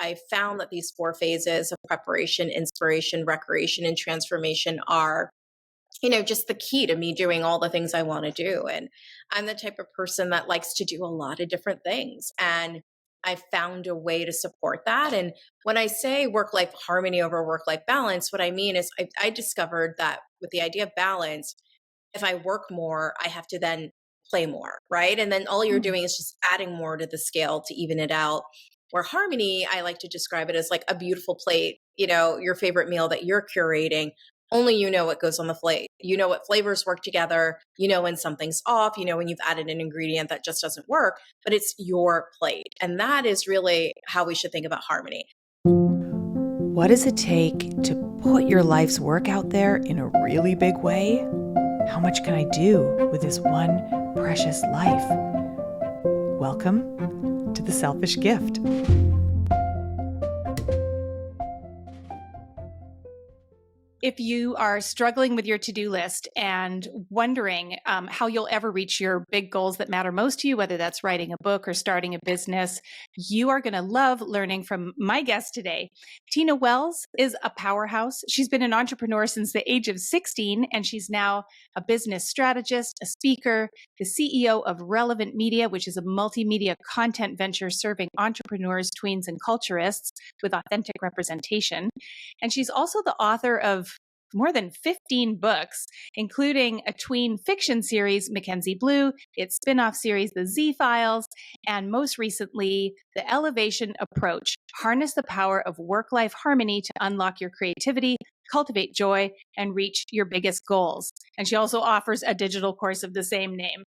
I found that these 4 phases of preparation, inspiration, recreation, and transformation are, just the key to me doing all the things I want to do. And I'm the type of person that likes to do a lot of different things. And I found a way to support that. And when I say work life harmony over work life balance, what I mean is I discovered that with the idea of balance, if I work more, I have to then play more, right? And then all you're doing is just adding more to the scale to even it out. Where harmony, I like to describe it as like a beautiful plate, your favorite meal that you're curating. Only you know what goes on the plate. You know what flavors work together. You know when something's off. You know when you've added an ingredient that just doesn't work, but it's your plate. And that is really how we should think about harmony. What does it take to put your life's work out there in a really big way? How much can I do with this one precious life? Welcome to The Selfish Gift. If you are struggling with your to-do list and wondering how you'll ever reach your big goals that matter most to you, whether that's writing a book or starting a business, you are going to love learning from my guest today. Tina Wells is a powerhouse. She's been an entrepreneur since the age of 16, and she's now a business strategist, a speaker, the CEO of Relevant Media, which is a multimedia content venture serving entrepreneurs, tweens, and culturists with authentic representation. And she's also the author of more than 15 books, including a tween fiction series, Mackenzie Blue, its spin-off series, The Z Files, and most recently, The Elevation Approach, Harness the Power of Work-Life Harmony to Unlock Your Creativity, Cultivate Joy, and Reach Your Biggest Goals. And she also offers a digital course of the same name.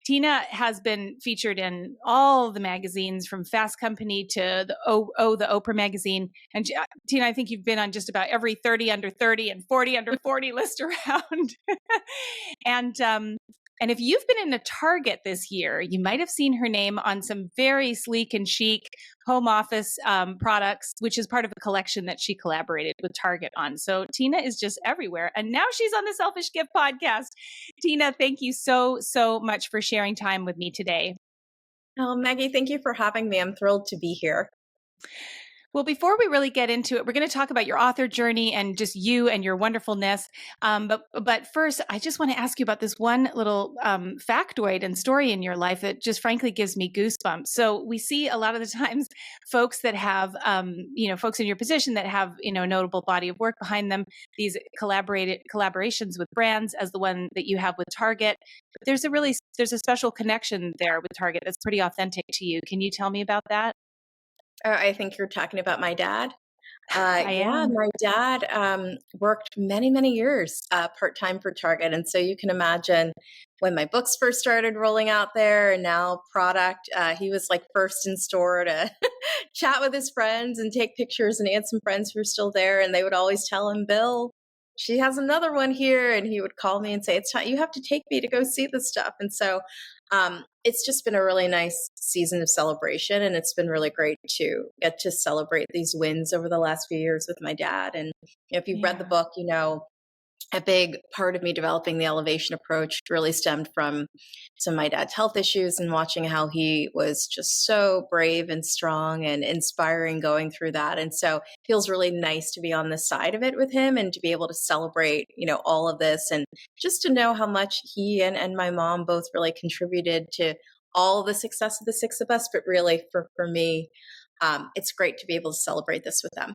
Tina has been featured in all the magazines from Fast Company to the Oprah Magazine. And Tina, I think you've been on just about every 30 under 30 and 40 under 40 list around. And if you've been in a Target this year, you might have seen her name on some very sleek and chic home office products, which is part of a collection that she collaborated with Target on. So Tina is just everywhere. And now she's on the Selfish Gift podcast. Tina, thank you so, so much for sharing time with me today. Oh, Maggie, thank you for having me. I'm thrilled to be here. Well, before we really get into it, we're going to talk about your author journey and just you and your wonderfulness. But first, I just want to ask you about this one little factoid and story in your life that just frankly gives me goosebumps. So we see a lot of the times folks that have, folks in your position that have, a notable body of work behind them, these collaborations with brands as the one that you have with Target. But there's a special connection there with Target that's pretty authentic to you. Can you tell me about that? I think you're talking about my dad. I am. My dad worked many, many years part-time for Target. And so you can imagine when my books first started rolling out there and now product, he was like first in store to chat with his friends and take pictures. And he had some friends who were still there and they would always tell him, Bill, she has another one here. And he would call me and say, it's time, you have to take me to go see this stuff. And so it's just been a really nice season of celebration. And it's been really great to get to celebrate these wins over the last few years with my dad. And if you've read the book, a big part of me developing the elevation approach really stemmed from some of my dad's health issues and watching how he was just so brave and strong and inspiring going through that. And so it feels really nice to be on this side of it with him and to be able to celebrate, all of this and just to know how much he and my mom both really contributed to all the success of the 6 of us. But really for me, it's great to be able to celebrate this with them.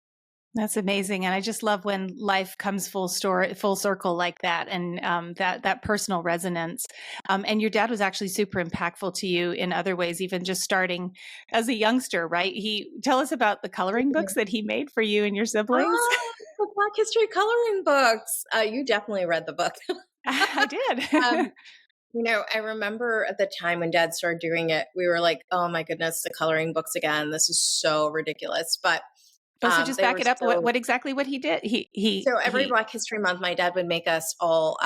That's amazing. And I just love when life comes full circle like that and that personal resonance. And your dad was actually super impactful to you in other ways, even just starting as a youngster, right? Tell us about the coloring books that he made for you and your siblings. Oh, the Black History coloring books. You definitely read the book. I did. I remember at the time when Dad started doing it, we were like, oh my goodness, the coloring books again. This is so ridiculous. But so just back it up. What exactly what he did? So every Black History Month, my dad would make us all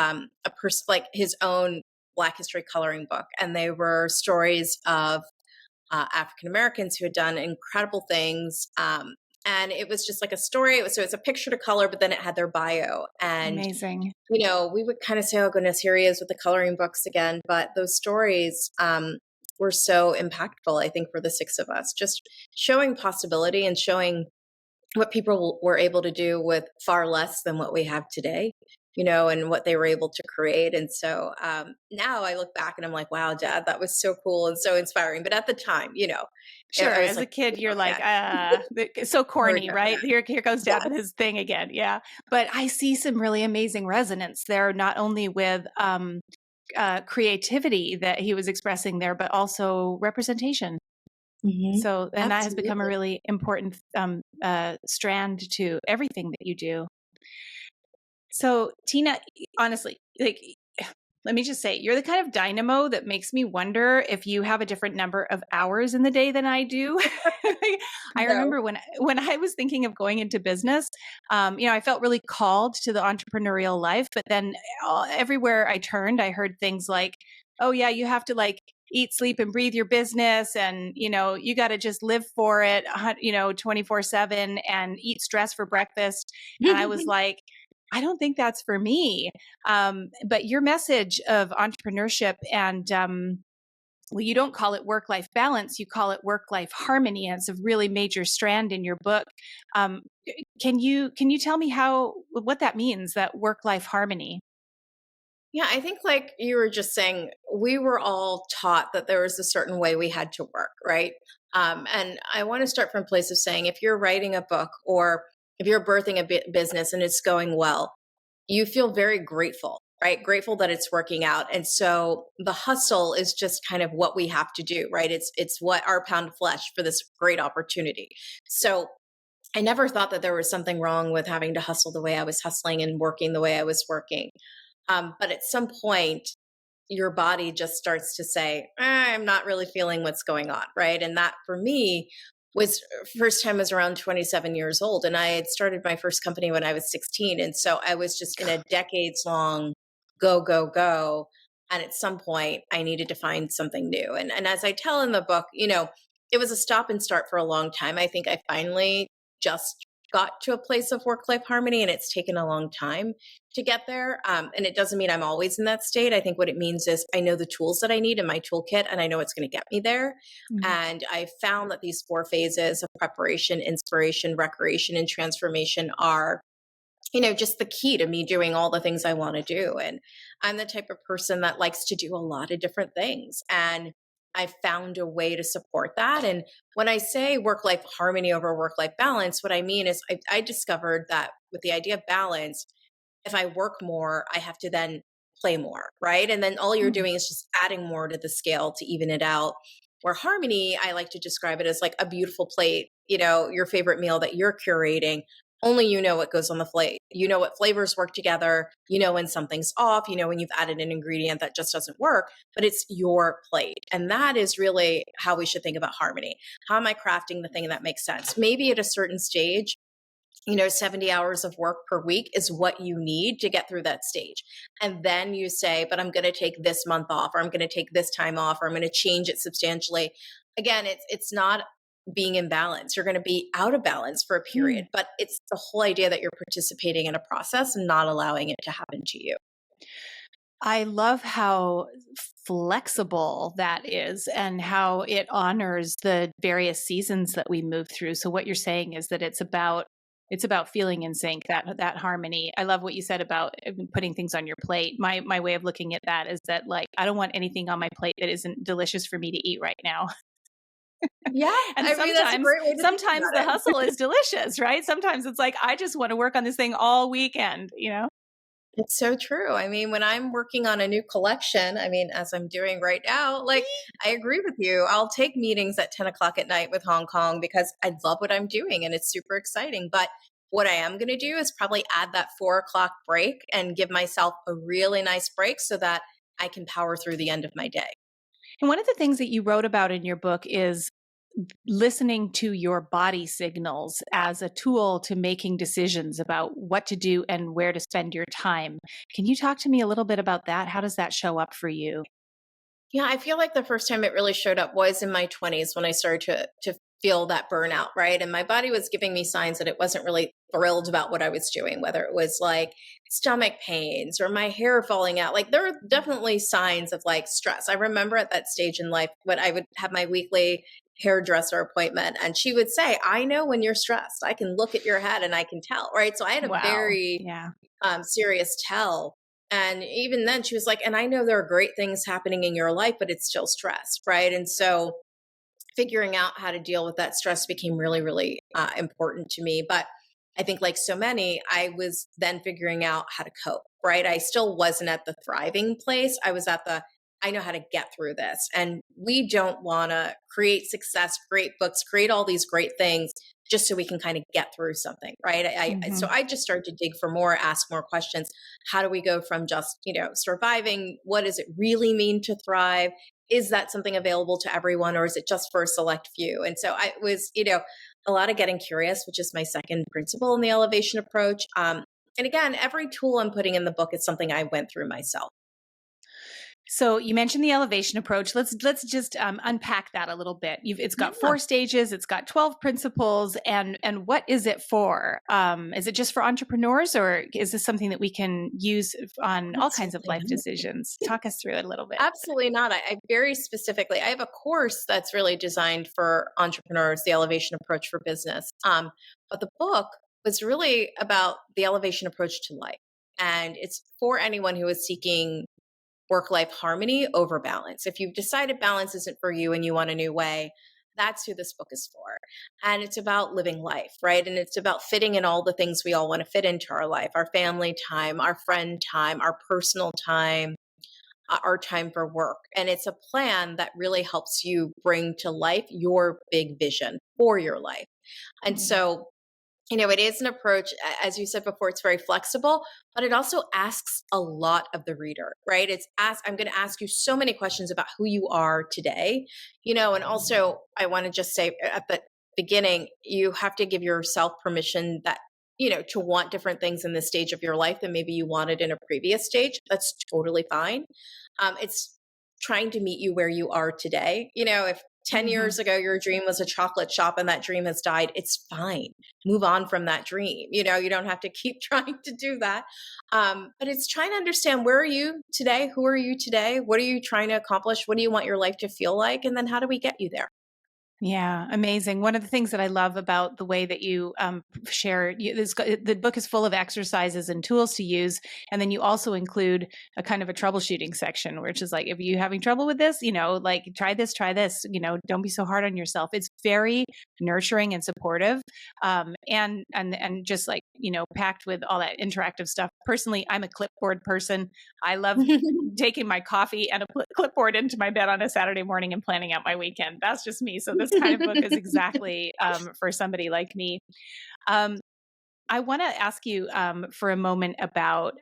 like his own Black History coloring book, and they were stories of African Americans who had done incredible things. And it was just like a story. So it's a picture to color, but then it had their bio. And amazing. We would kind of say, "Oh goodness, here he is with the coloring books again." But those stories were so impactful, I think, for the six of us, just showing possibility and showing what people were able to do with far less than what we have today, and what they were able to create. And so now I look back and I'm like, wow, Dad, that was so cool and so inspiring. But at the time, Sure. I was As a like, kid, you're like, okay, so we're corny, different. right? Here goes dad with his thing again. Yeah. But I see some really amazing resonance there, not only with creativity that he was expressing there, but also representation. Hmm. So, and that has become a Absolutely. really important strand to everything that you do. So, Tina, honestly, like, let me just say, you're the kind of dynamo that makes me wonder if you have a different number of hours in the day than I do. I No. remember when I was thinking of going into business, I felt really called to the entrepreneurial life, but then everywhere I turned, I heard things like, "Oh yeah, you have to like eat, sleep, and breathe your business, and you got to just live for it, 24/7, and eat stress for breakfast." And I was like, I don't think that's for me. But your message of entrepreneurship and well, you don't call it work-life balance, you call it work-life harmony. And it's a really major strand in your book. Um, can you tell me what that means, that work-life harmony? Yeah, I think like you were just saying, we were all taught that there was a certain way we had to work, right? And I want to start from a place of saying, if you're writing a book or if you're birthing a business and it's going well, you feel very grateful, right? Grateful that it's working out. And so the hustle is just kind of what we have to do, right? It's what our pound of flesh for this great opportunity. So I never thought that there was something wrong with having to hustle the way I was hustling and working the way I was working. But at some point, your body just starts to say, I'm not really feeling what's going on, right? And that for me was first time I was around 27 years old. And I had started my first company when I was 16. And so I was just in a decades long go, go, go. And at some point, I needed to find something new. And as I tell in the book, it was a stop and start for a long time. I think I finally just got to a place of work life harmony, and it's taken a long time to get there. And it doesn't mean I'm always in that state. I think what it means is I know the tools that I need in my toolkit, and I know it's going to get me there. Mhm. And I found that these four phases of preparation, inspiration, recreation, and transformation are just the key to me doing all the things I want to do. And I'm the type of person that likes to do a lot of different things. And I found a way to support that. And when I say work life harmony over work life balance, what I mean is I discovered that with the idea of balance, if I work more, I have to then play more, right? And then all you're Mm. doing is just adding more to the scale to even it out. Where harmony, I like to describe it as like a beautiful plate, your favorite meal that you're curating. Only you know what goes on the plate. You know what flavors work together. You know when something's off. You know when you've added an ingredient that just doesn't work, but it's your plate. And that is really how we should think about harmony. How am I crafting the thing that makes sense? Maybe at a certain stage, 70 hours of work per week is what you need to get through that stage. And then you say, but I'm going to take this month off, or I'm going to take this time off, or I'm going to change it substantially. Again, it's not being in balance. You're going to be out of balance for a period, Mm. but it's the whole idea that you're participating in a process and not allowing it to happen to you. I love how flexible that is and how it honors the various seasons that we move through. So what you're saying is that it's about feeling in sync, that harmony. I love what you said about putting things on your plate. My way of looking at that is that, like, I don't want anything on my plate that isn't delicious for me to eat right now. Yeah, And I mean, that's a sometimes great way to think sometimes the about it. hustle is delicious, right? Sometimes it's like I just want to work on this thing all weekend. It's so true. I mean, when I'm working on a new collection, I mean, as I'm doing right now, like I agree with you. I'll take meetings at 10 o'clock at night with Hong Kong because I love what I'm doing and it's super exciting. But what I am going to do is probably add that 4 o'clock break and give myself a really nice break so that I can power through the end of my day. And one of the things that you wrote about in your book is listening to your body signals as a tool to making decisions about what to do and where to spend your time. Can you talk to me a little bit about that? How does that show up for you? Yeah, I feel like the first time it really showed up was in my 20s when I started to feel that burnout, right? And my body was giving me signs that it wasn't really thrilled about what I was doing, whether it was like stomach pains or my hair falling out. Like there are definitely signs of like stress. I remember at that stage in life when I would have my weekly hairdresser appointment and she would say, I know when you're stressed. I can look at your head and I can tell, right? So I had a Wow. very Yeah. serious tell. And even then she was like, and I know there are great things happening in your life, but it's still stress, right? And so figuring out how to deal with that stress became really, really important to me. But I think, like so many, I was then figuring out how to cope, right? I still wasn't at the thriving place. I was at the, I know how to get through this. And we don't want to create success, create books, create all these great things just so we can kind of get through something, right? So Hmm. I just started to dig for more, ask more questions. How do we go from just, surviving? What does it really mean to thrive? Is that something available to everyone or is it just for a select few? And so I was, a lot of getting curious, which is my second principle in the elevation approach. And again, every tool I'm putting in the book is something I went through myself. So you mentioned the elevation approach. Let's just unpack that a little bit. It's got Yeah, 4 stages. It's got 12 principles, and what is it for? Is it just for entrepreneurs, or is this something that we can use on all kinds of absolutely life not. decisions? Talk us through it a little bit. Absolutely not. I very specifically, I have a course that's really designed for entrepreneurs, the elevation approach for business. But the book was really about the elevation approach to life. And it's for anyone who is seeking work life harmony over balance. If you've decided balance isn't for you and you want a new way, that's who this book is for. And it's about living life, right? And it's about fitting in all the things we all want to fit into our life, our family time, our friend time, our personal time, our time for work. And it's a plan that really helps you bring to life your big vision for your life. And Mm. so it is an approach, as you said before, it's very flexible, but it also asks a lot of the reader, right? I'm going to ask you so many questions about who you are today, and also I want to just say at the beginning, you have to give yourself permission that, to want different things in this stage of your life than maybe you wanted in a previous stage. That's totally fine. It's trying to meet you where you are today. If 10 Mhm. years ago your dream was a chocolate shop and that dream has died, it's fine. Move on from that dream. You don't have to keep trying to do that. But it's trying to understand, where are you today? Who are you today? What are you trying to accomplish? What do you want your life to feel like? And then how do we get you there? Yeah, amazing. One of the things that I love about the way that you share, the book is full of exercises and tools to use. And then you also include a kind of a troubleshooting section, which is like, if you're having trouble with this, like try this, don't be so hard on yourself. It's very nurturing and supportive. And just like, packed with all that interactive stuff. Personally, I'm a clipboard person. I love taking my coffee and a clipboard into my bed on a Saturday morning and planning out my weekend. That's just me. So this kind of book is exactly for somebody like me. Um, I want to ask you for a moment about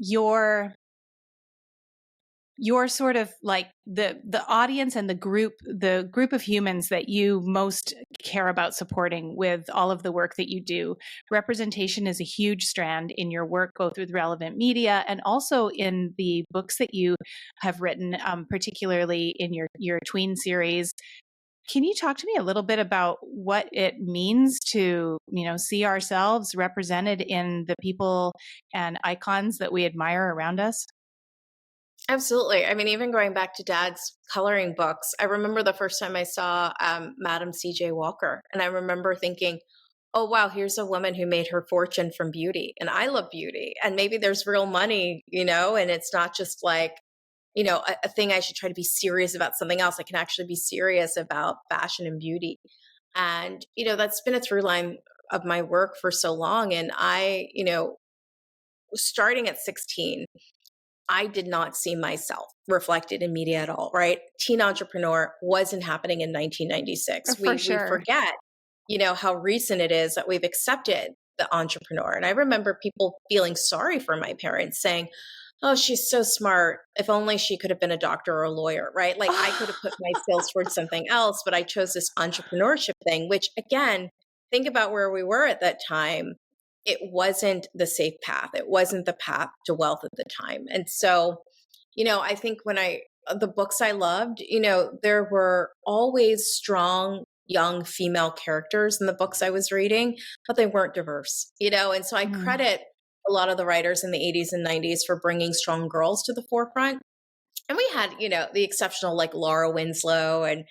your sort of like the audience and the group of humans that you most care about supporting with all of the work that you do. Representation is a huge strand in your work, both with relevant media and also in the books that you have written, particularly in your tween series. Can you talk to me a little bit about what it means to, see ourselves represented in the people and icons that we admire around us? Absolutely. I mean, even going back to Dad's coloring books, I remember the first time I saw Madam C.J. Walker, and I remember thinking, oh, wow, here's a woman who made her fortune from beauty. And I love beauty. And maybe there's real money, and it's not just like, a thing I should try to be serious about something else. I can actually be serious about fashion and beauty. And, that's been a through line of my work for so long. And starting at 16, I did not see myself reflected in media at all, right? Teen entrepreneur wasn't happening in 1996. For We sure. forget, how recent it is that we've accepted the entrepreneur. And I remember people feeling sorry for my parents saying, "Oh, she's so smart. If only she could have been a doctor or a lawyer," right? Like I could have put my skills towards something else, but I chose this entrepreneurship thing, which again, think about where we were at that time. It wasn't the safe path. It wasn't the path to wealth at the time. And so, I think when the books I loved, there were always strong young female characters in the books I was reading, but they weren't diverse, and so I Mm. credit a lot of the writers in the 80s and 90s for bringing strong girls to the forefront. And we had, the exceptional like Laura Winslow and,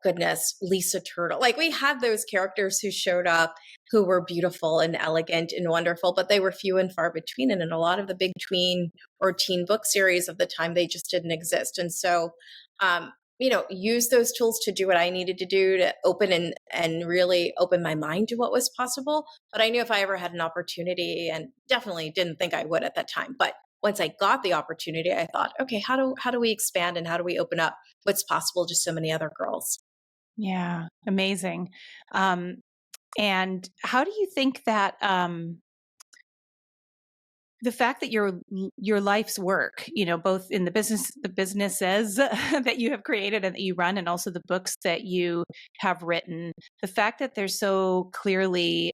goodness, Lisa Turtle. Like we had those characters who showed up who were beautiful and elegant and wonderful, but they were few and far between. And in a lot of the big tween or teen book series of the time, they just didn't exist. And so, use those tools to do what I needed to do to open and really open my mind to what was possible. But I knew if I ever had an opportunity, and definitely didn't think I would at that time, but once I got the opportunity, I thought, okay, how do we expand and how do we open up what's possible to so many other girls? Yeah, amazing. Um, and how do you think that the fact that your life's work, both in the businesses that you have created and that you run, and also the books that you have written, the fact that they're so clearly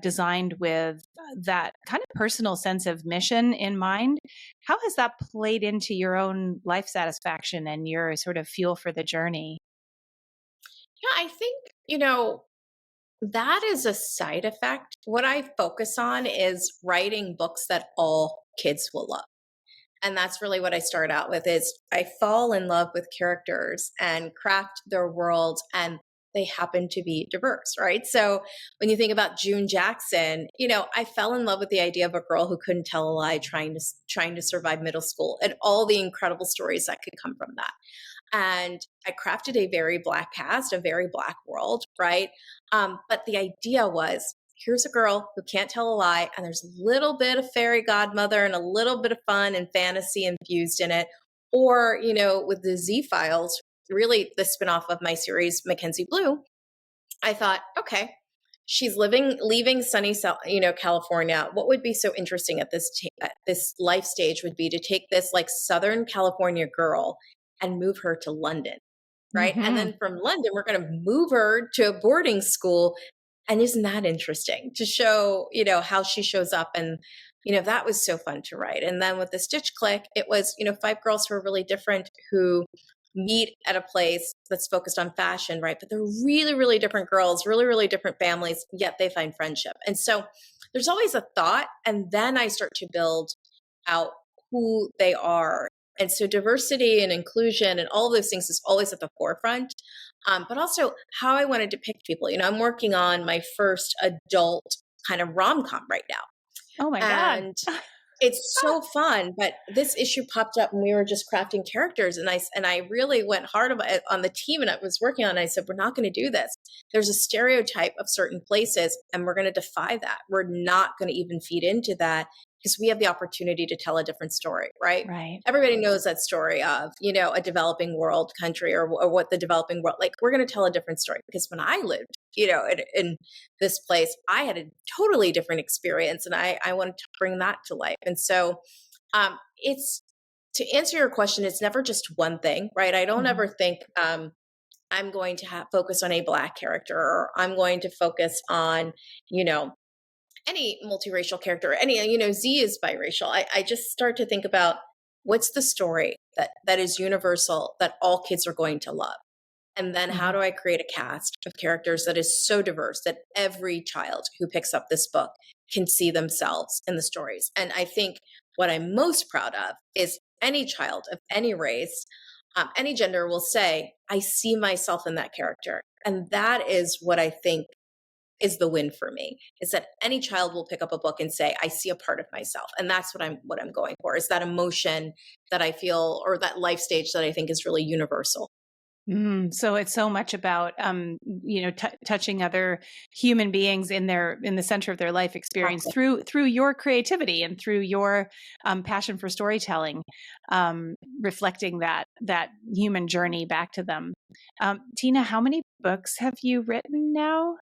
designed with that kind of personal sense of mission in mind, how has that played into your own life satisfaction and your sort of fuel for the journey? Yeah, I think, that is a side effect. What I focus on is writing books that all kids will love. And that's really what I start out with is I fall in love with characters and craft their world, and they happen to be diverse, right? So when you think about June Jackson, I fell in love with the idea of a girl who couldn't tell a lie trying to survive middle school and all the incredible stories that could come from that. And I crafted a very black cast, a very black world, right? But the idea was here's a girl who can't tell a lie, and there's a little bit of fairy godmother and a little bit of fun and fantasy infused in it. Or, with the Z Files, really the spinoff of my series, Mackenzie Blue, I thought, okay, she's leaving sunny, California. What would be so interesting at this life stage would be to take this like Southern California girl and move her to London, right? And Hmm. then from London, we're going to move her to a boarding school. And isn't that interesting to show, how she shows up? And, that was so fun to write. And then with the Stitch Click, it was, five girls who are really different who meet at a place that's focused on fashion, right? But they're really, really different girls, really, really different families, yet they find friendship. And so there's always a thought. And then I start to build out who they are. And so diversity and inclusion and all of those things is always at the forefront. But also how I want to depict people. I'm working on my first adult kind of rom-com right now. Oh my God. And it's so fun, but this issue popped up when we were just crafting characters, and I really went hard on the team, and I was working on it. I said, we're not going to do this. There's a stereotype of certain places, and we're going to defy that. We're not going to even feed into that because we have the opportunity to tell a different story, right? Right. Everybody knows that story of, a developing world country or what the developing world, like we're going to tell a different story because when I lived, in this place, I had a totally different experience, and I wanted to bring that to life. And so, it's to answer your question, it's never just one thing, right? I don't Mhm. ever think I'm going to focus on a Black character, or I'm going to focus on, you know, any multiracial character, any, Z is biracial. I just start to think about what's the story that is universal that all kids are going to love. And then how Mhm. do I create a cast of characters that is so diverse that every child who picks up this book can see themselves in the stories? And I think what I'm most proud of is any child of any race, any gender will say, I see myself in that character. And that is what I think is the win for me, is that any child will pick up a book and say, I see a part of myself. And that's what I'm going for, is that emotion that I feel, or that life stage that I think is really universal. So it's so much about, touching other human beings in the center of their life experience Exactly. through your creativity and through your passion for storytelling, reflecting that human journey back to them. Tina, how many books have you written now?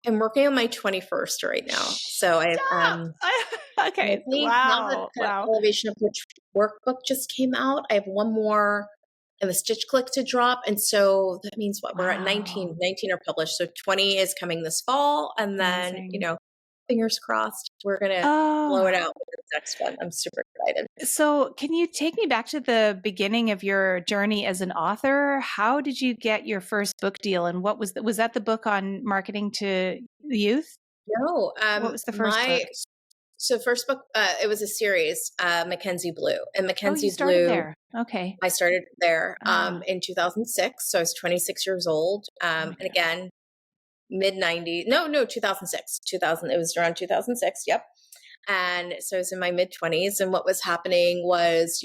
I'm working on my 21st right now. So Stop! and I Okay. think now that Wow. the Wow. Elevation Approach workbook just came out, I have one more in the Stitch Click to drop. And so that means what? We're at Wow. 19 are published. So 20 is coming this fall. And then, Amazing. fingers crossed. We're going to blow Oh, it out with this next one. I'm super excited. so can you take me back to the beginning of your journey as an author? How did you get your first book deal, and what was that the book on marketing to the youth? No, What was the first book? so first book, it was a series, Mackenzie Blue. And Oh, you Mackenzie started Blue, there. Okay. I started there Ah, in 2006. So I was 26 years old. oh my And gosh. again, mid 90s. No, 2006. 2000. It was around 2006. Yep. And so I was in my mid 20s. And what was happening was,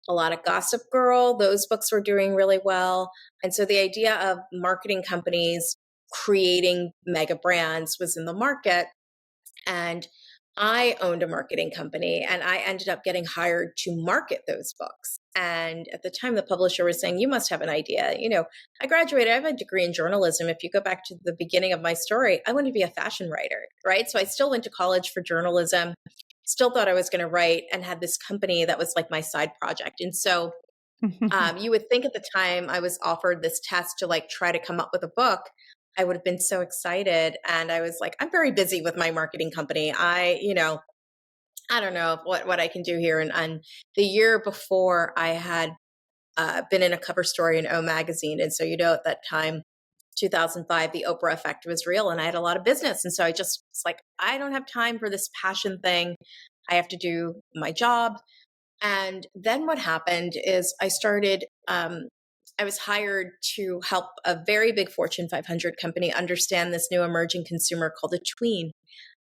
a lot of Gossip Girl. Those books were doing really well. And so the idea of marketing companies creating mega brands was in the market. And I owned a marketing company and I ended up getting hired to market those books. And at the time, the publisher was saying, "You must have an idea." I graduated, I have a degree in journalism. If you go back to the beginning of my story, I wanted to be a fashion writer, right? So I still went to college for journalism, still thought I was going to write, and had this company that was like my side project. And so you would think at the time I was offered this test to like try to come up with a book, I would have been so excited. And I was like, I'm very busy with my marketing company. I don't know what I can do here. And the year before, I had been in a cover story in O Magazine. And so, at that time, 2005, the Oprah effect was real and I had a lot of business. And so I just was like, I don't have time for this passion thing. I have to do my job. And then what happened is I was hired to help a very big Fortune 500 company understand this new emerging consumer called a tween.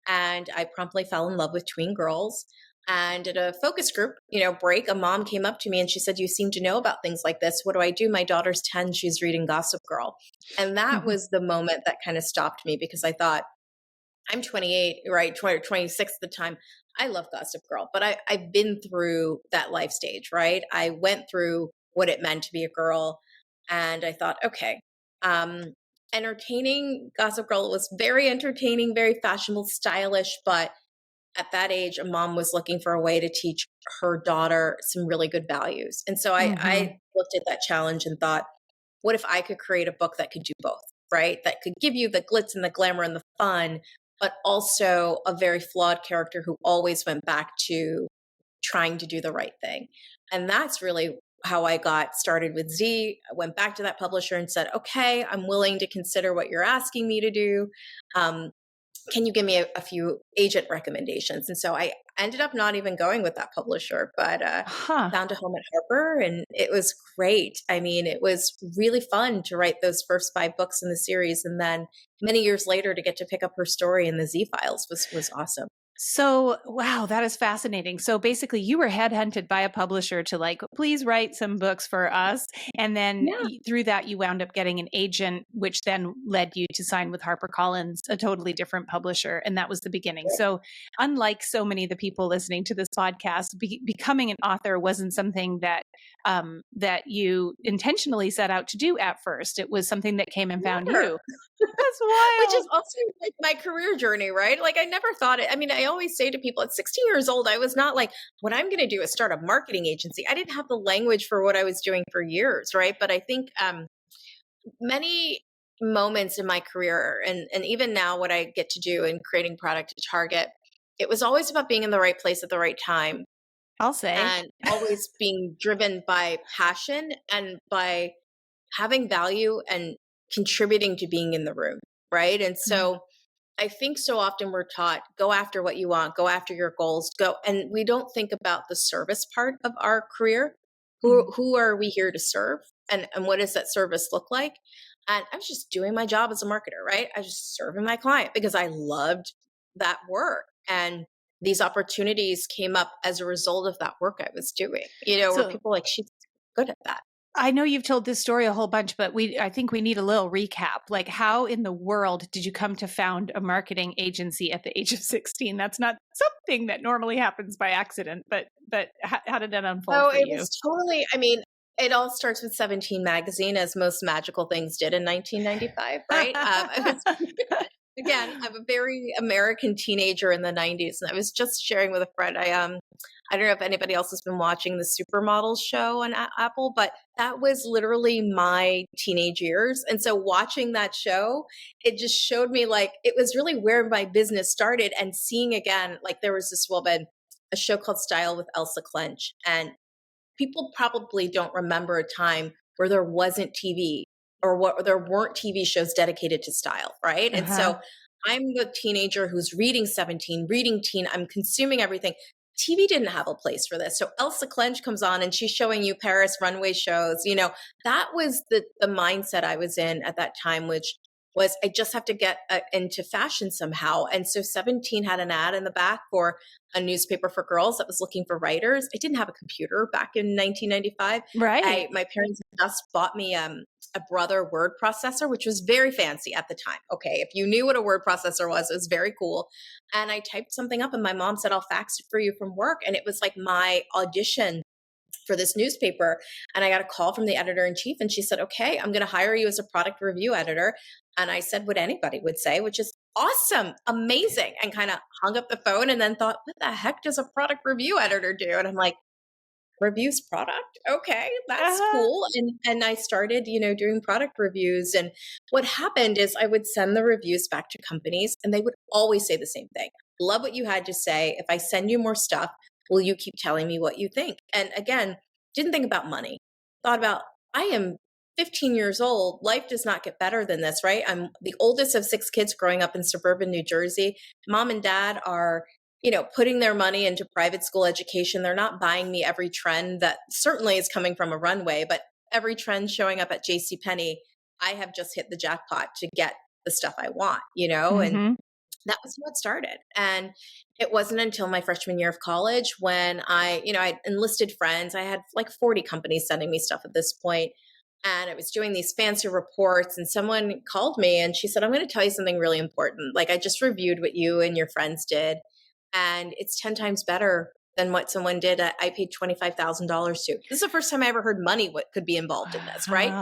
And I promptly fell in love with tween girls. And at a focus group, break, a mom came up to me and she said, "You seem to know about things like this. What do I do? My daughter's 10. She's reading Gossip Girl." And that was the moment that kind of stopped me because I thought, I'm 28, right? 26 at the time. I love Gossip Girl, but I've been through that life stage, right? I went through what it meant to be a girl. And I thought, okay, um, entertaining Gossip Girl was very entertaining, very fashionable, stylish. But at that age, a mom was looking for a way to teach her daughter some really good values. And so Hmm. I looked at that challenge and thought, what if I could create a book that could do both, right? That could give you the glitz and the glamour and the fun, but also a very flawed character who always went back to trying to do the right thing. And that's really how I got started with Z. I went back to that publisher and said, okay, I'm willing to consider what you're asking me to do. Um, can you give me a few agent recommendations? And so I ended up not even going with that publisher, but Huh. found a home at Harper and it was great. I mean, it was really fun to write those first 5 books in the series. And then many years later to get to pick up her story in the Z Files was awesome. So, wow, that is fascinating. So basically, you were headhunted by a publisher to like, please write some books for us. And then Yeah. through that, you wound up getting an agent, which then led you to sign with HarperCollins, a totally different publisher. And that was the beginning. So, unlike so many of the people listening to this podcast, becoming an author wasn't something that you intentionally set out to do at first. It was something that came and found Never. you. That's Which wild. is also like my career journey, right? Like I never thought it. I mean, I always say to people at 16 years old, I was not like, what I'm going to do is start a marketing agency. I didn't have the language for what I was doing for years, right? But I think many moments in my career and even now what I get to do in creating product to Target, it was always about being in the right place at the right time I'll say. and always being driven by passion and by having value and contributing to being in the room, right? And Mm. so I think so often we're taught go after what you want, go after your goals, go, and we don't think about the service part of our career. Mm. Who are we here to serve, and what does that service look like? And I was just doing my job as a marketer, right? I was just serving my client because I loved that work, and these opportunities came up as a result of that work I was doing. Where So people are like she's good at that. I know you've told this story a whole bunch, but I think we need a little recap. Like, how in the world did you come to found a marketing agency at the age of 16? That's not something that normally happens by accident, but how did that unfold Oh, for it you? was totally, I mean, it all starts with 17 magazine, as most magical things did in 1995, right? Again, I'm a very American teenager in the 90s, and I was just sharing with a friend. I don't know if anybody else has been watching the Supermodels show on Apple, but that was literally my teenage years. And so watching that show, it just showed me like it was really where my business started. And seeing again, like there was this woman, a show called Style with Elsa Clench. And people probably don't remember a time where there wasn't TV or what there weren't TV shows dedicated to style, right? And Uh-huh. so I'm the teenager who's reading 17, reading teen, I'm consuming everything. TV didn't have a place for this. So Elsa Clench comes on and she's showing you Paris runway shows. That was the mindset I was in at that time, which was I just have to get into fashion somehow. And so 17 had an ad in the back for a newspaper for girls that was looking for writers. I didn't have a computer back in 1995. Right. My parents just bought me a Brother word processor, which was very fancy at the time. Okay, if you knew what a word processor was, it was very cool. And I typed something up and my mom said, I'll fax it for you from work. And it was like my audition for this newspaper. And I got a call from the editor in chief and she said, okay, I'm going to hire you as a product review editor. And I said what anybody would say, which is awesome, amazing, and kind of hung up the phone and then thought, what the heck does a product review editor do? And I'm like, reviews product. Okay, that's Uh-huh. cool. And I started, doing product reviews. And what happened is I would send the reviews back to companies and they would always say the same thing. Love what you had to say. If I send you more stuff, will you keep telling me what you think? And again, didn't think about money. Thought about I am 15 years old. Life does not get better than this, right? I'm the oldest of 6 kids growing up in suburban New Jersey. Mom and dad are putting their money into private school education. They're not buying me every trend that certainly is coming from a runway, but every trend showing up at JCPenney, I have just hit the jackpot to get the stuff I want. And Mm-hmm. that was what started. And it wasn't until my freshman year of college when I enlisted friends. I had like 40 companies sending me stuff at this point. And I was doing these fancy reports and someone called me and she said, I'm going to tell you something really important. Like I just reviewed what you and your friends did and it's 10 times better than what someone did. I paid $25,000 to. This is the first time I ever heard money what could be involved in this, right? And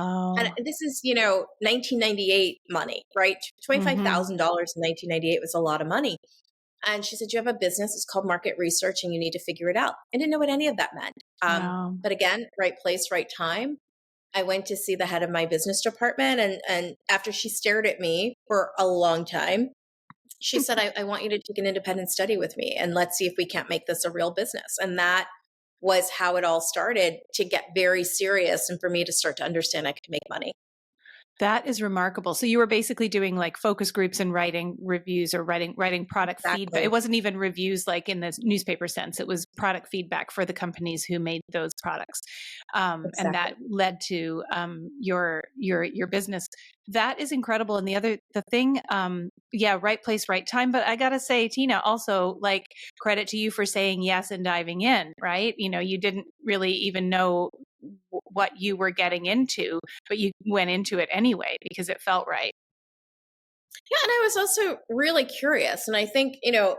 Wow. this is, 1998 money, right? Mm-hmm. $25,000 in 1998 was a lot of money. And she said, you have a business, it's called market research and you need to figure it out. I didn't know what any of that meant. Wow. But again, right place, right time. I went to see the head of my business department and after she stared at me for a long time, she said, I want you to take an independent study with me and let's see if we can't make this a real business. And that was how it all started to get very serious and for me to start to understand I could make money. That is remarkable. So you were basically doing like focus groups and writing reviews or writing product feedback. It Exactly. wasn't even reviews like in the newspaper sense. It was product feedback for the companies who made those products, and Exactly. that led to your business. That is incredible. And the thing, yeah, right place, right time. But I gotta say, Tina, also like credit to you for saying yes and diving in. Right? You didn't really even know what you were getting into, but you went into it anyway because it felt right. Yeah. And I was also really curious. And I think,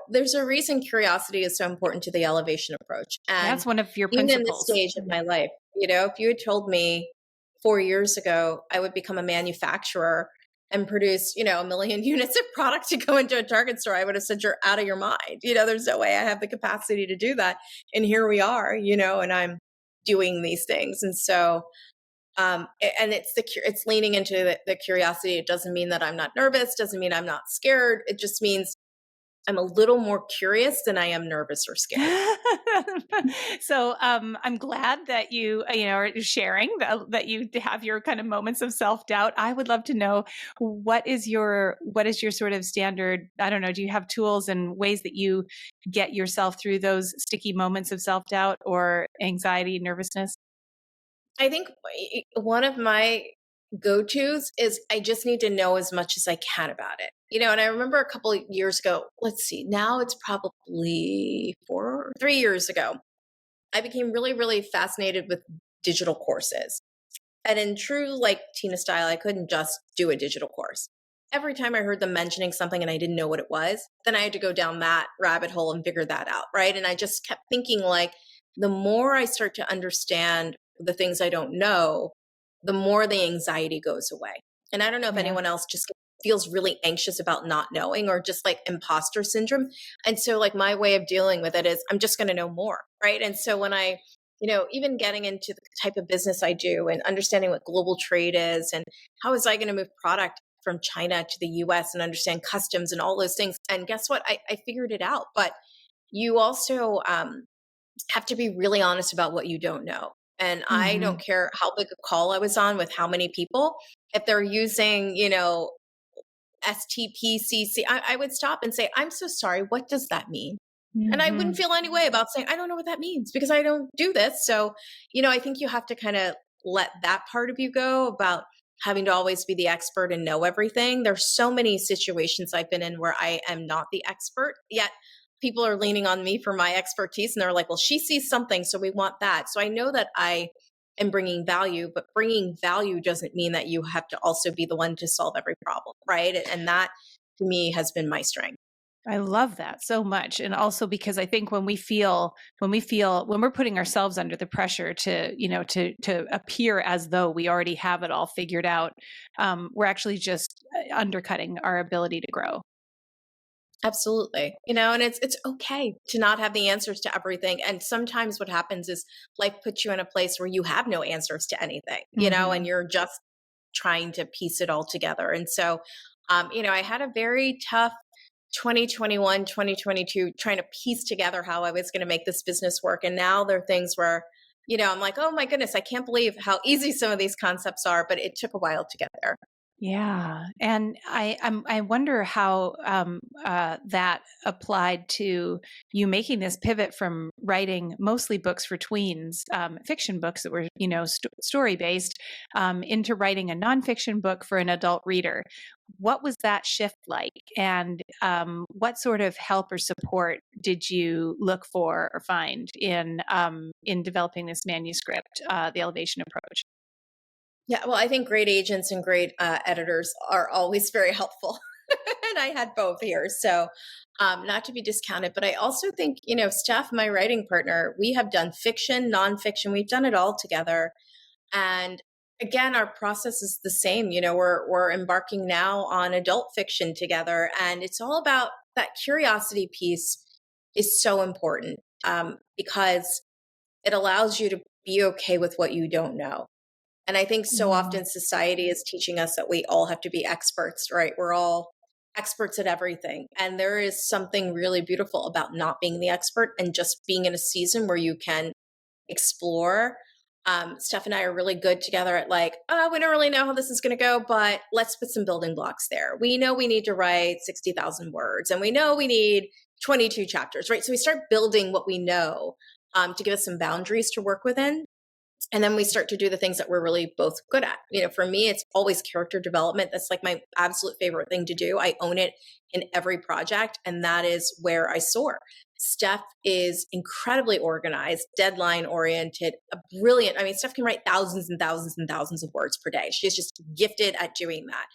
there's a reason curiosity is so important to the elevation approach. And That's one of your even in this principles. stage of my life, if you had told me 4 years ago I would become a manufacturer and produce, 1 million units of product to go into a Target store, I would have said, you're out of your mind. There's no way I have the capacity to do that. And here we are, and I'm doing these things. And so, and it's leaning into the curiosity. It doesn't mean that I'm not nervous. Doesn't mean I'm not scared. It just means I'm a little more curious than I am nervous or scared. So I'm glad that you are sharing that you have your kind of moments of self doubt. I would love to know what is your sort of standard. I don't know. Do you have tools and ways that you get yourself through those sticky moments of self doubt or anxiety, nervousness? I think one of my go-tos is I just need to know as much as I can about it. And I remember a couple of years ago, let's see, now it's probably 3 years ago, I became really, really fascinated with digital courses. And in true like Tina style, I couldn't just do a digital course. Every time I heard them mentioning something and I didn't know what it was, then I had to go down that rabbit hole and figure that out. Right. And I just kept thinking like the more I start to understand the things I don't know, the more the anxiety goes away. And I don't know if Yeah. anyone else just gets feels really anxious about not knowing, or just like imposter syndrome. And so like my way of dealing with it is I'm just going to know more. Right. And so when I, even getting into the type of business I do and understanding what global trade is and how is I going to move product from China to the US and understand customs and all those things. And guess what? I figured it out. But you also have to be really honest about what you don't know. And I Mm-hmm. don't care how big a call I was on with how many people, if they're using, STPCC, I would stop and say, I'm so sorry. What does that mean? And I Mm-hmm. wouldn't feel any way about saying, I don't know what that means because I don't do this. So, I think you have to kind of let that part of you go about having to always be the expert and know everything. There's so many situations I've been in where I am not the expert, yet people are leaning on me for my expertise. And they're like, well, she sees something, so we want that. So I know that I am bringing value, but bringing value doesn't mean that you have to also be the one to solve every problem. Right. And that to me has been my strength. I love that so much. And also because I think when we're putting ourselves under the pressure to appear as though we already have it all figured out, we're actually just undercutting our ability to grow. Absolutely. And it's okay to not have the answers to everything. And sometimes what happens is life puts you in a place where you have no answers to anything, and Mm-hmm. you're just trying to piece it all together. And so, I had a very tough 2021, 2022 trying to piece together how I was going to make this business work. And now there are things where, I'm like, oh my goodness, I can't believe how easy some of these concepts are, but it took a while to get there. Yeah, and I wonder how that applied to you making this pivot from writing mostly books for tweens, fiction books that were story based, into writing a nonfiction book for an adult reader. What was that shift like, and what sort of help or support did you look for or find in developing this manuscript, the elevation approach? Yeah, well, I think great agents and great editors are always very helpful. And I had both here. So, not to be discounted, but I also think, Steph, my writing partner, we have done fiction, nonfiction, we've done it all together. And again, our process is the same. We're embarking now on adult fiction together. And it's all about that curiosity piece is so important, because it allows you to be okay with what you don't know. And I think so Mm, often society is teaching us that we all have to be experts, right? We're all experts at everything. And there is something really beautiful about not being the expert and just being in a season where you can explore. Steph and I are really good together at like, oh, we don't really know how this is going to go, but let's put some building blocks there. We know we need to write 60,000 words and we know we need 22 chapters, right? So we start building what we know, to give us some boundaries to work within. And then we start to do the things that we're really both good at. For me, it's always character development. That's like my absolute favorite thing to do. I own it in every project, and that is where I soar. Steph is incredibly organized, deadline oriented, a brilliant. I mean, Steph can write thousands and thousands and thousands of words per day. She's just gifted at doing that.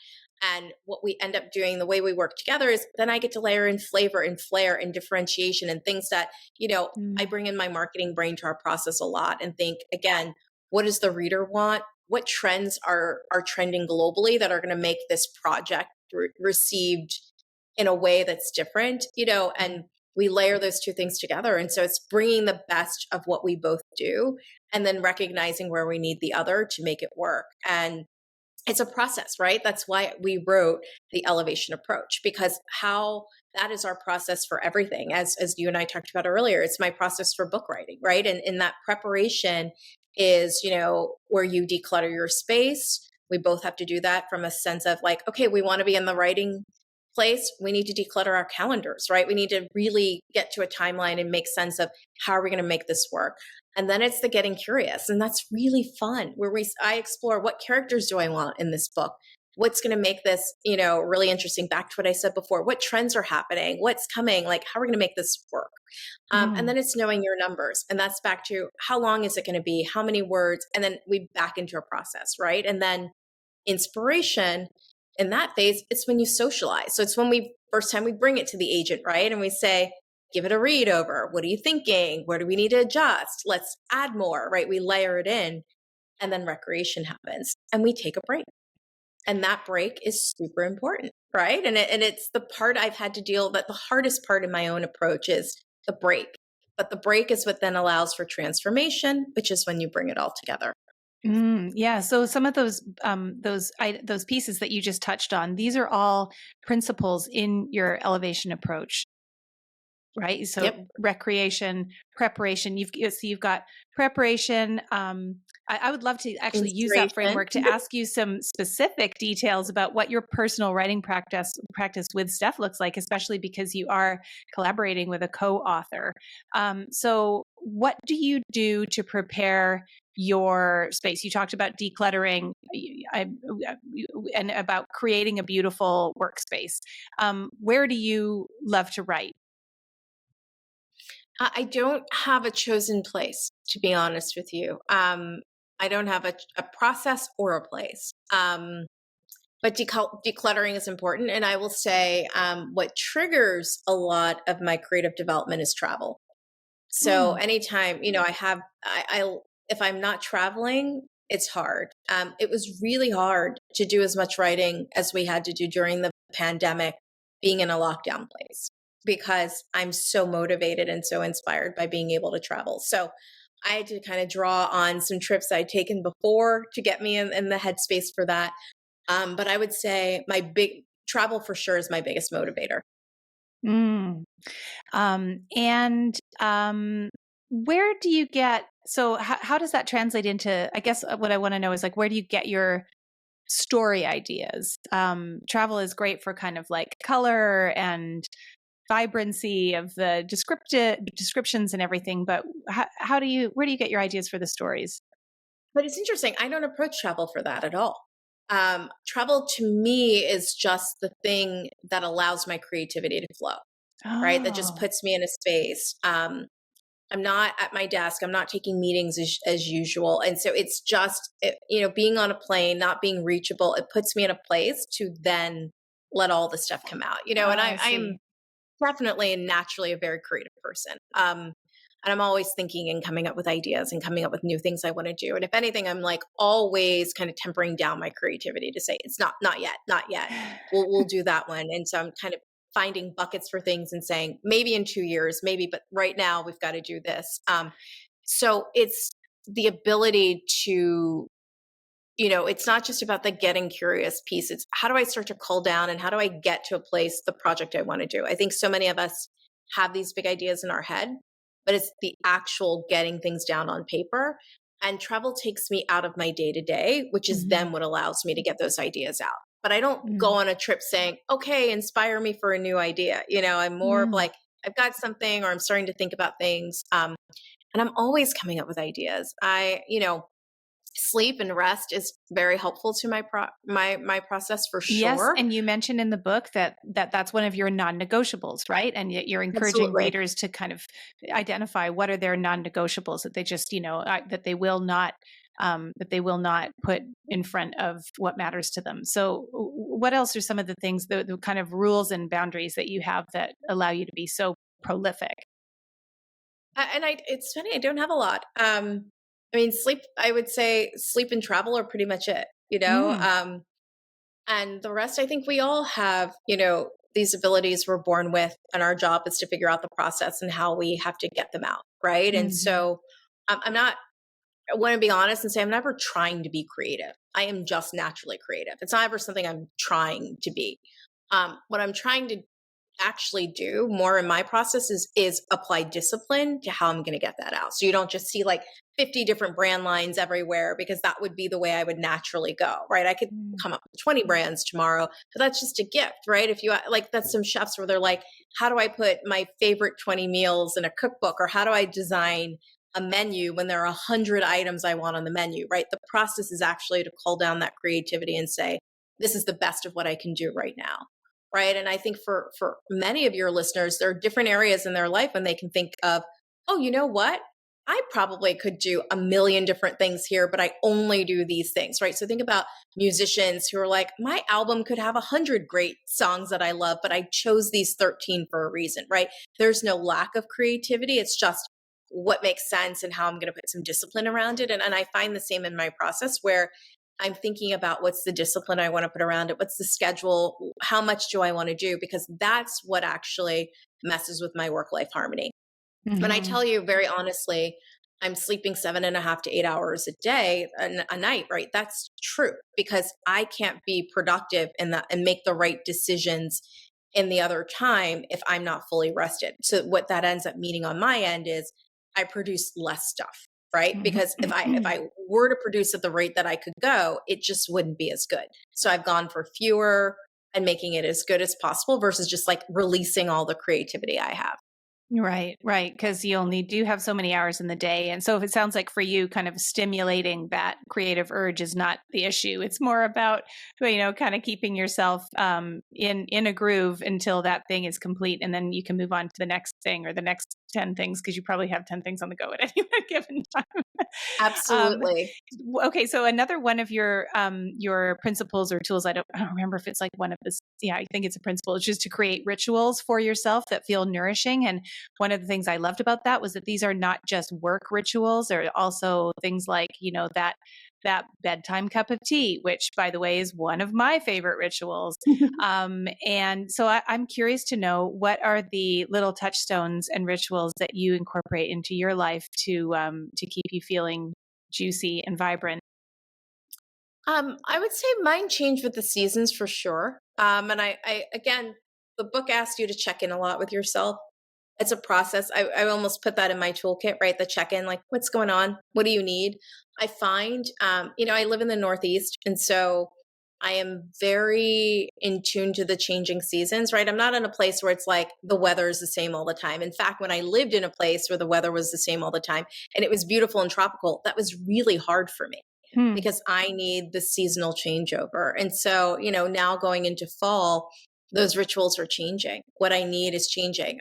And what we end up doing, the way we work together, is then I get to layer in flavor and flair and differentiation and things that, I mm, bring in my marketing brain to our process a lot and think, again, what does the reader want? What trends are trending globally that are going to make this project received in a way that's different, and we layer those two things together. And so it's bringing the best of what we both do and then recognizing where we need the other to make it work. And it's a process, right? That's why we wrote the elevation approach, because how that is our process for everything. As you and I talked about earlier, it's my process for book writing, right? And in that preparation is, where you declutter your space. We both have to do that from a sense of like, okay, we want to be in the writing place. We need to declutter our calendars, right? We need to really get to a timeline and make sense of how are we going to make this work. And then it's the getting curious. And that's really fun where I explore what characters do I want in this book? What's going to make this, really interesting? Back to what I said before, what trends are happening? What's coming? Like, how are we going to make this work? And mm. then it's knowing your numbers. And that's back to how long is it going to be? How many words? And then we back into a process, right? And then inspiration in that phase, it's when you socialize. So it's when first time we bring it to the agent, right? And we say, give it a read over. What are you thinking? Where do we need to adjust? Let's add more, right? We layer it in, and then recreation happens and we take a break. And that break is super important, right? And it's the part I've had to deal with. The hardest part in my own approach is the break. But the break is what then allows for transformation, which is when you bring it all together. Yeah. So some of those pieces that you just touched on, these are all principles in your elevation approach, right? So Yep. recreation, preparation. You've got preparation. I would love to actually use that Inspiration. framework to ask you some specific details about what your personal writing practice with Steph looks like, especially because you are collaborating with a co-author. So what do you do to prepare your space? You talked about decluttering and about creating a beautiful workspace. Where do you love to write? I don't have a chosen place, to be honest with you. I don't have a process or a place. But decluttering is important. And I will say what triggers a lot of my creative development is travel. So Mm. anytime, I if I'm not traveling, it's hard. It was really hard to do as much writing as we had to do during the pandemic, being in a lockdown place, because I'm so motivated and so inspired by being able to travel. So I had to kind of draw on some trips I'd taken before to get me in the headspace for that. But I would say my big travel for sure is my biggest motivator. Mm. And where do you get, so how does that translate into, I guess what I want to know is like, where do you get your story ideas? Travel is great for kind of like color and vibrancy of the descriptions and everything, but where do you get your ideas for the stories? But it's interesting. I don't approach travel for that at all. Travel to me is just the thing that allows my creativity to flow, right? That just Oh. puts me in a space. I'm not at my desk. I'm not taking meetings as usual. And so it's just, being on a plane, not being reachable, it puts me in a place to then let all the stuff come out, Oh, and I I am see. definitely and naturally a very creative person. And I'm always thinking and coming up with ideas and coming up with new things I want to do. And if anything, I'm like always kind of tempering down my creativity to say, it's not yet, not yet. We'll do that one. And so I'm kind of finding buckets for things and saying, maybe in 2 years, maybe, but right now we've got to do this. So it's the ability to, it's not just about the getting curious piece. It's how do I start to cool down and how do I get to a place, the project I want to do? I think so many of us have these big ideas in our head, but it's the actual getting things down on paper. And travel takes me out of my day to day, which is Mhm. then what allows me to get those ideas out. But I don't go Mm. on a trip saying, okay, inspire me for a new idea. I'm more of Mm. like, I've got something or I'm starting to think about things. And I'm always coming up with ideas. Sleep and rest is very helpful to my process for Yes, sure. and you mentioned in the book that's one of your non-negotiables, right? And yet you're encouraging Absolutely. readers to kind of identify what are their non-negotiables that they just, that they will not put in front of what matters to them. So, what else are some of the things, the kind of rules and boundaries that you have that allow you to be so prolific? And it's funny, I don't have a lot. Sleep, I would say sleep and travel are pretty much it, Mm. and the rest, I think we all have, these abilities we're born with, and our job is to figure out the process and how we have to get them out. Right. And Mhm. so I'm not, I want to be honest and say I'm never trying to be creative. I am just naturally creative. It's not ever something I'm trying to be. What I'm trying to actually do more in my process is apply discipline to how I'm going to get that out. So you don't just see like 50 different brand lines everywhere, because that would be the way I would naturally go, right? I could Mm. come up with 20 brands tomorrow, but that's just a gift, right? If you like, that's some chefs where they're like, how do I put my favorite 20 meals in a cookbook, or how do I design a menu when there are 100 items I want on the menu, right? The process is actually to cull down that creativity and say, this is the best of what I can do right now. Right. And I think for many of your listeners, there are different areas in their life when they can think of, oh, you know what? I probably could do a million different things here, but I only do these things. Right. So think about musicians who are like, my album could have 100 great songs that I love, but I chose these 13 for a reason. Right. There's no lack of creativity. It's just what makes sense and how I'm going to put some discipline around it. And I find the same in my process where I'm thinking about what's the discipline I want to put around it, what's the schedule, how much do I want to do, because that's what actually messes with my work life harmony. When I Mm-hmm. tell you very honestly, I'm sleeping 7.5 to 8 hours a day, a night, right? That's true, because I can't be productive in that and make the right decisions in the other time if I'm not fully rested. So what that ends up meaning on my end is I produce less stuff, right? Because if I were to produce at the rate that I could go, it just wouldn't be as good. So I've gone for fewer and making it as good as possible versus just like releasing all the creativity I have. Right, right. Because you only do have so many hours in the day. And so if it sounds like for you, kind of stimulating that creative urge is not the issue. It's more about, kind of keeping yourself in a groove until that thing is complete. And then you can move on to the next thing or the next 10 things, because you probably have 10 things on the go at any given time. um, Absolutely. okay, so another one of your principles or tools, I don't remember if it's like one of this. Yeah, I think it's a principle. It's just to create rituals for yourself that feel nourishing. And one of the things I loved about that was that these are not just work rituals. They're also things like, that bedtime cup of tea, which by the way is one of my favorite rituals. And so I'm curious to know, what are the little touchstones and rituals that you incorporate into your life to keep you feeling juicy and vibrant? I would say mine change with the seasons for sure. And I again, the book asks you to check in a lot with yourself. It's a process. I almost put that in my toolkit, right? The check in, like, what's going on? What do you need? I find, I live in the Northeast, and so I am very in tune to the changing seasons, right? I'm not in a place where it's like the weather is the same all the time. In fact, when I lived in a place where the weather was the same all the time and it was beautiful and tropical, that was really hard for me Hmm. because I need the seasonal changeover. And so, now going into fall, those rituals are changing. What I need is changing.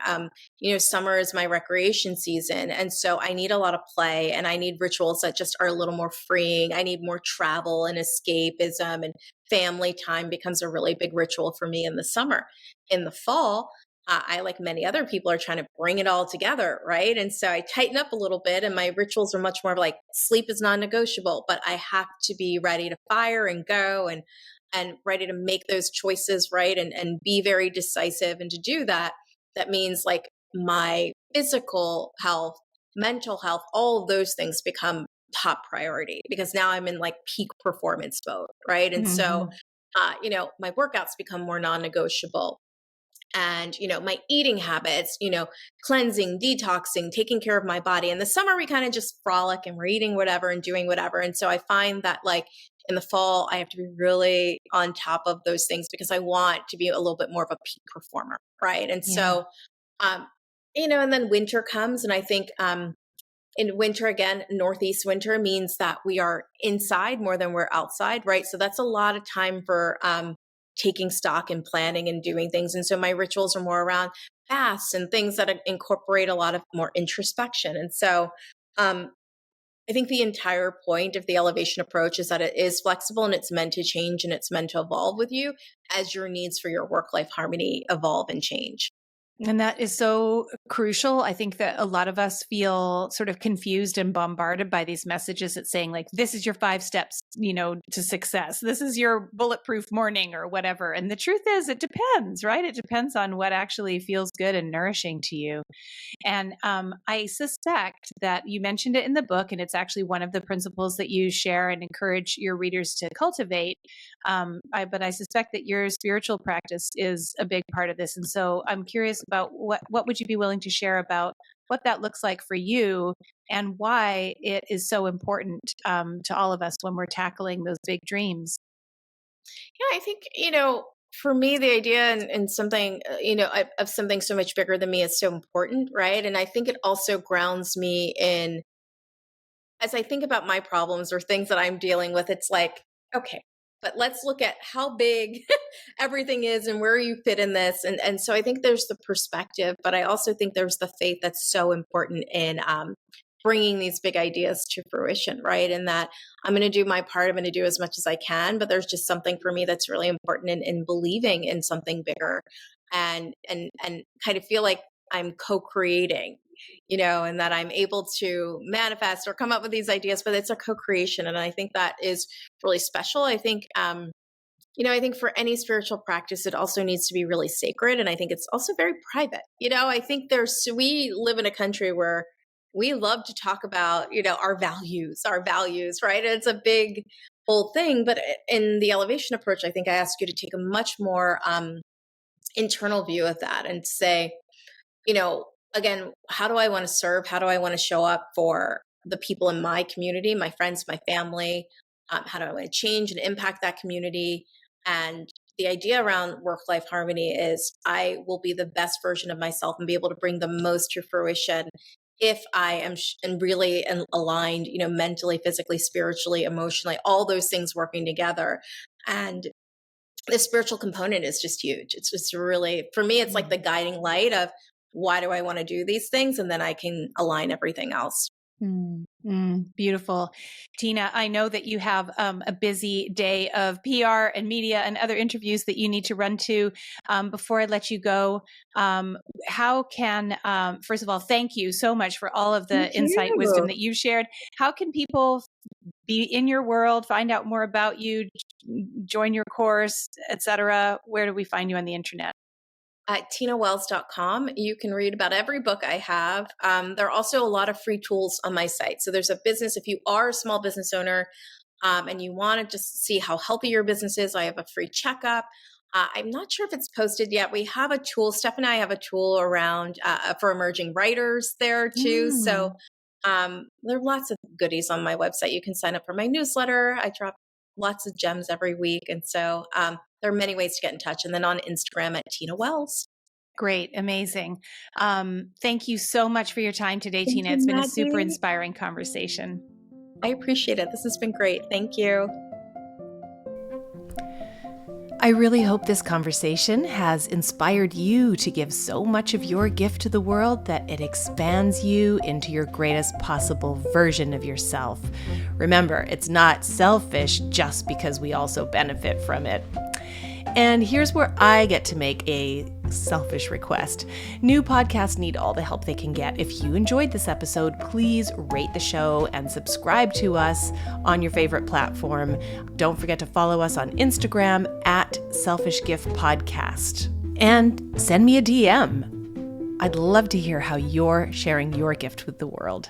Summer is my recreation season. And so I need a lot of play and I need rituals that just are a little more freeing. I need more travel and escapism, and family time becomes a really big ritual for me in the summer. In the fall, I, like many other people, are trying to bring it all together, right? And so I tighten up a little bit, and my rituals are much more like sleep is non-negotiable, but I have to be ready to fire and go and ready to make those choices, right? And be very decisive. And to do that, that means like my physical health, mental health, all of those things become top priority because now I'm in like peak performance mode, right? And so, Mhm. my workouts become more non-negotiable, and my eating habits, cleansing, detoxing, taking care of my body. In the summer we kind of just frolic and we're eating whatever and doing whatever, and so I find that like in the fall I have to be really on top of those things because I want to be a little bit more of a peak performer, right? And Yeah. so and then winter comes, and I think in winter, again, Northeast winter means that we are inside more than we're outside, right? So that's a lot of time for taking stock and planning and doing things. And so my rituals are more around fasts and things that incorporate a lot of more introspection. And so um, I think the entire point of the elevation approach is that it is flexible and it's meant to change and it's meant to evolve with you as your needs for your work life harmony evolve and change. And that is so crucial. I think that a lot of us feel sort of confused and bombarded by these messages that saying like, this is your 5 steps, to success. This is your bulletproof morning or whatever. And the truth is it depends, right? It depends on what actually feels good and nourishing to you. And I suspect that you mentioned it in the book, and it's actually one of the principles that you share and encourage your readers to cultivate. But I suspect that your spiritual practice is a big part of this. And so I'm curious about what would you be willing to share about what that looks like for you and why it is so important to all of us when we're tackling those big dreams. Yeah, I think, for me, the idea and something, of something so much bigger than me is so important, right? And I think it also grounds me in, as I think about my problems or things that I'm dealing with, it's like, okay, but let's look at how big everything is and where you fit in this. And so I think there's the perspective, but I also think there's the faith that's so important in bringing these big ideas to fruition, right? And that I'm going to do my part. I'm going to do as much as I can, but there's just something for me that's really important in believing in something bigger and kind of feel like I'm co-creating and that I'm able to manifest or come up with these ideas, but it's a co-creation. And I think that is really special. I think, I think for any spiritual practice, it also needs to be really sacred. And I think it's also very private. I think we live in a country where we love to talk about, our values, right? It's a big whole thing. But in the elevation approach, I think I ask you to take a much more internal view of that and say, again, how do I want to serve? How do I want to show up for the people in my community, my friends, my family? How do I want to change and impact that community? And the idea around work-life harmony is I will be the best version of myself and be able to bring the most to fruition if I am and really aligned, mentally, physically, spiritually, emotionally, all those things working together. And the spiritual component is just huge. It's just really, for me, it's like the guiding light of why do I want to do these things? And then I can align everything else. Beautiful. Tina, I know that you have a busy day of PR and media and other interviews that you need to run to. Before I let you go, how can, first of all, thank you so much for all of the insight, wisdom that you've shared. How can people be in your world, find out more about you, join your course, etc.? Where do we find you on the internet? At tinawells.com, you can read about every book I have. There are also a lot of free tools on my site. So there's a business, if you are a small business owner and you want to just see how healthy your business is, I have a free checkup. I'm not sure if it's posted yet. We have a tool, Steph and I have a tool around for emerging writers there too. So there are lots of goodies on my website. You can sign up for my newsletter. I drop lots of gems every week. And so there are many ways to get in touch. And then on Instagram at Tina Wells. Great. Amazing. Thank you so much for your time today, Thank Tina. you, It's been a Maggie. super inspiring conversation. I appreciate it. This has been great. Thank you. I really hope this conversation has inspired you to give so much of your gift to the world that it expands you into your greatest possible version of yourself. Remember, it's not selfish just because we also benefit from it. And here's where I get to make a selfish request. New podcasts need all the help they can get. If you enjoyed this episode, please rate the show and subscribe to us on your favorite platform. Don't forget to follow us on Instagram at Selfish Gift Podcast. And send me a DM. I'd love to hear how you're sharing your gift with the world.